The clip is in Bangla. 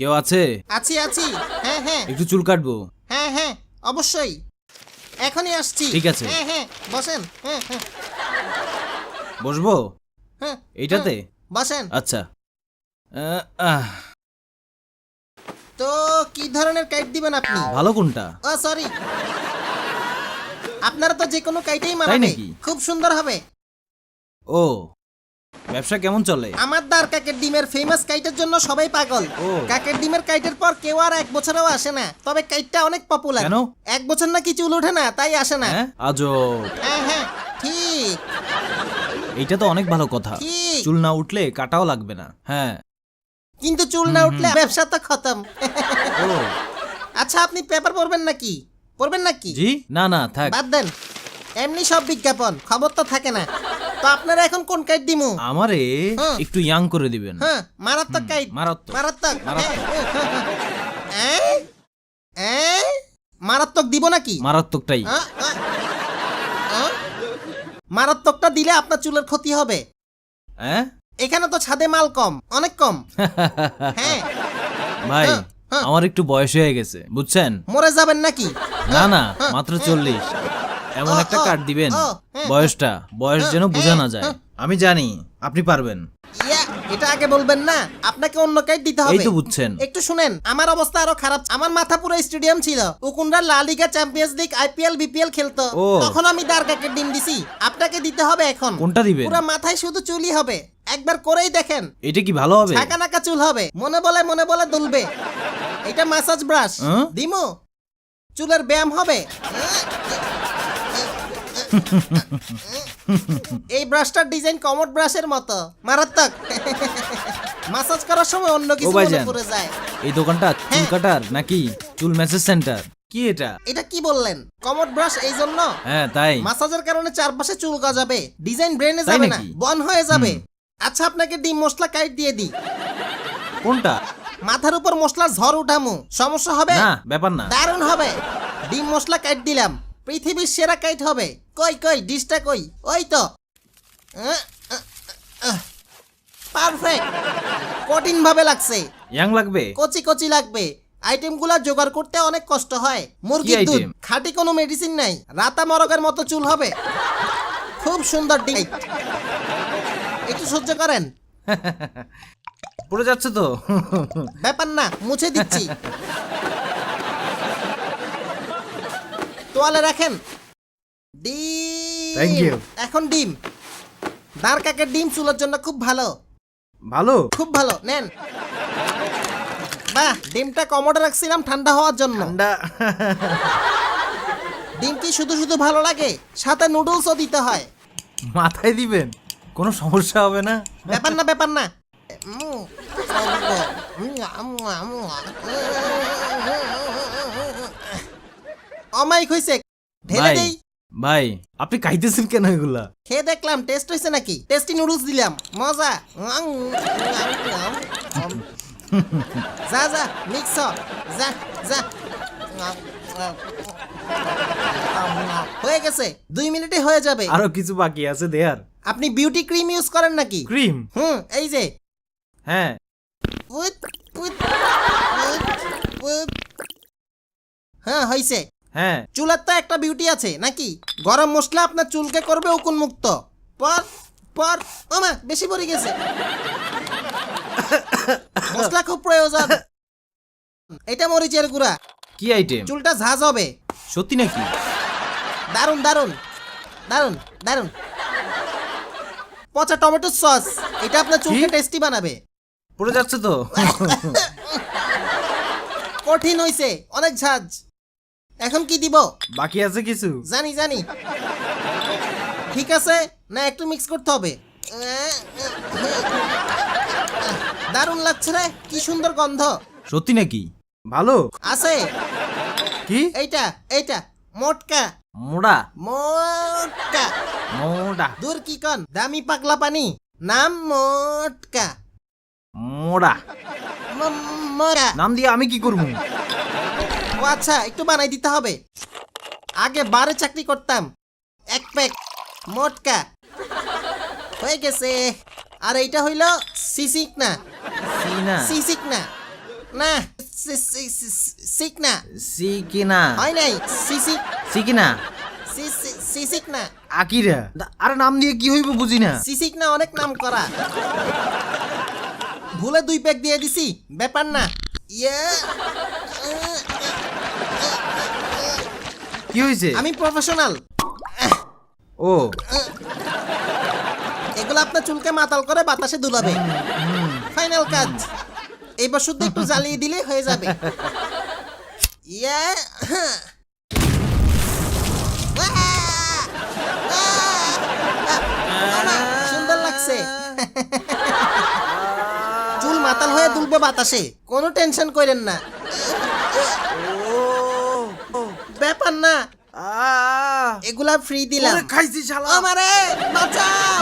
কেউ আছে? আছি আছি। হ্যাঁ হ্যাঁ একটু চুল কাটবো। হ্যাঁ হ্যাঁ অবশ্যই, এখনই আসছি। ঠিক আছে। হ্যাঁ হ্যাঁ বসেন। হ্যাঁ হ্যাঁ বসবো হ্যাঁ এইটাতে? বসেন। আচ্ছা। আহ, তো কি ধরনের কাইট দিবেন আপনি? ভালো কোনটা? ও সরি, আপনারা তো যে কোনো কাইটেই তাই মানাবে, নাকি? খুব সুন্দর হবে। ও, ব্যবসা কেমন চলে? আমার দার কাকের ডিমের ফেমাস কাইটের জন্য সবাই পাগল। ও। কাকের ডিমের কাইটের পর কেউ আর 1 বছরেও আসে না, তবে কাইটটা অনেক পপুলার। কেন? 1 বছর নাকি চুল ওঠে না, তাই আসে না। হ্যাঁ, আজব। হ্যাঁ হ্যাঁ ঠিক এইটা তো অনেক ভালো কথা। ঠিক। চুল না উঠলে কাটাও লাগবে না। হ্যাঁ। কিন্তু চুল না উঠলে ব্যবসা তো খতম। ও আচ্ছা, আপনি পেপার পড়বেন নাকি? পড়বেন নাকি? জি, না না থাক। বাদ দেন, এমনি সব বিজ্ঞাপন, খবর তো থাকে না। তো আপনারা এখন কোন কাইট দিমু? আমারে হ্যাঁ। একটু ইয়াং করে দিবেন। হ্যাঁ মারাত্মক কাইট। মারাত্মক। মারাত্মক মারাত্মক। হ্যাঁ। মারাত্মক দিব নাকি? মারাত্মকটাই। আ, আ, আ? মারাত্মকটা দিলে আপনার চুলের ক্ষতি হবে। হ্যাঁ। এখানে তো ছাদে মাল কম, অনেক কম। হ্যাঁ ভাই, হ্যাঁ, হ্যাঁ। আমার একটু বয়স হয়ে গেছে, বুঝছেন? মরে যাবেন নাকি? না না, হ্যাঁ, মাত্র হ্যাঁ। 40। এমন ও, একটা ও, কার্ড দিবেন ও, হ্যাঁ, বয়স যেন হ্যাঁ, বোঝা না হ্যাঁ, যায়। হ্যাঁ। আমি জানি আপনি পারবেন। ইয়া, এটা আগে বলবেন না, আপনাকে অন্য কাইট দিতে হবে। এই তো বুঝছেন। একটু শুনেন, আমার অবস্থা আরো খারাপ। আমার মাথা পুরো স্টেডিয়াম ছিল। উকুনরা লা লিগা, চ্যাম্পিয়ন্স লিগ, আইপিএল, বিপিএল খেলতো। ও। তখন আমি দার কাকের ডিম দিছি। আপনাকে দিতে হবে এখন। কোনটা দিবেন? পুরো মাথায় শুধু চুলই হবে, একবার করেই দেখেন। এটা কি ভালো হবে? ঢাকা নাকা চুল হবে, মনে বলে দুলবে। এটা ম্যাসাজ ব্রাশ। হ্যাঁ? দিমু, চুলের ব্যায়াম হবে। এই ব্রাশটার ডিজাইন কমোড ব্রাশের মতো, মারাত্মক। ম্যাসাজ করার সময় অন্য কিছু মনে ভাইজান। পড়ে যায়। এই দোকানটা চুল হ্যাঁ। কাটার নাকি চুল ম্যাসেজ সেন্টার? কি এটা? এটা কি বললেন? কমোড ব্রাশ এই জন্য হ্যাঁ তাই। মাসাজের কারণে চারপাশে চুল গজাবে, ডিজাইন ব্রেনে তাই যাবে না, নাকি? বন হয়ে যাবে। আচ্ছা, আপনাকে ডিম মশলা কাইট দিয়ে দিই। কোনটা? মাথার উপর মশলার ঝড় উঠামু, সমস্যা হবে? না, ব্যাপার না। দারুণ হবে। ডিম মশলা কাইট দিলাম, পৃথিবীর সেরা কাইট হবে। কই কই ডিশটা কই? ওই তো। পারফেক্ট। কঠিন ভাবে লাগছে, ইয়াং লাগবে? কচি কচি লাগবে। আইটেমগুলো জোগাড় করতে অনেক কষ্ট হয়। মুরগির কি দুধ, item? খাঁটি কোনো মেডিসিন নাই। রাতা মরগের মতো চুল হবে, খুব সুন্দর ডিম। একটু সহ্য করেন, পড়ে যাচ্ছে তো। ব্যাপার না, মুছে দিচ্ছি। তোয়ালে রাখেন। ডিম। Thank you. এখন ডিম। দার কাকের ডিম চুলের জন্য খুব ভালো, ভালো? খুব ভালো। নেন। বাহ, ডিমটা কমোডে রাখছিলাম ঠান্ডা হওয়ার জন্য। ঠান্ডা। ডিম কি শুধু শুধু ভালো লাগে? সাথে নুডলসও দিতে হয়। মাথায় দিবেন, কোনো সমস্যা হবে না? ব্যাপার না, ব্যাপার না। অমাইক হইছে, ঢেলে ভাই, দেই। ভাই আপনি খাইতেছেন কেন এগুলা? খেয়ে দেখলাম টেস্ট হয়েছে নাকি। টেস্টি নুডলস দিলাম, মজা। যা যা মিক্স হ, যা যা। হয়ে গেছে, 2 মিনিটে হয়ে যাবে। আরো কিছু বাকি আছে দেয়ার। আপনি বিউটি ক্রিম ইউজ করেন নাকি? ক্রিম? এই যে। হ্যাঁ। With, with, with, with. হ্যাঁ হইছে। হ্যাঁ। চুলের তো একটা বিউটি আছে নাকি? গরম মশলা আপনার চুলকে করবে উকুন মুক্ত। পর পর ওমা, বেশি পড়ে গেছে। মশলা খুব প্রয়োজন। এটা মরিচের গুঁড়া, কি আইটেম? চুলটা ঝাঁজ হবে। সত্যি নাকি? দারুন দারুন দারুন দারুন। পচা টমেটো সস, এটা আপনার চুলকে কি? টেস্টি বানাবে। পড়ে যাচ্ছে তো। কঠিন হইছে, অনেক ঝাঁজ। এখন কি দিব? বাকি আছে কিছু? জানি জানি। ঠিক আছে না, একটু মিক্স করতে হবে। দারুণ লাগছে রে, কি সুন্দর গন্ধ। সত্যি নাকি? ভালো? আছে কি? এইটা, এইটা মোটকা। মোড়া? মোটকা। মোড়া? দূর কি কন, দামি পাগলা পানি। নাম মোটকা। মোড়া মোরা। নাম দিয়ে আমি কি করবো? ও আচ্ছা, একটু বানাই দিতে হবে। আগে বারে চাকরি করতাম। 1 প্যাক মোটকা হয়ে গেছে। আর এইটা হইল সিসিক না, সিনা? সিসিক না, না সিক না সিকিনা হয় নাই সিসিক সিকিনা সিসিক না আকিরা আরে নাম দিয়ে কি হইব বুঝি না। সিসিক না অনেক নাম করা। ভুলে 2 প্যাক দিয়ে দিছি, ব্যাপার না। ইয়ে কি হয়েছে? আমি প্রফেশনাল। ও এগুলো আপনার চুলকে মাতাল করে বাতাসে দুলাবে। ফাইনাল কাজ, এইবার শুধু একটু জ্বালিয়ে দিলে হয়ে যাবে। ইয়ে সুন্দর লাগছে। চুল মাতাল হয়ে দুলবে বাতাসে, কোনো টেনশন করেন না। ব্যাপার না, এগুলা ফ্রি দিলাম। খাইছি শালা আমারে বাঁচাও।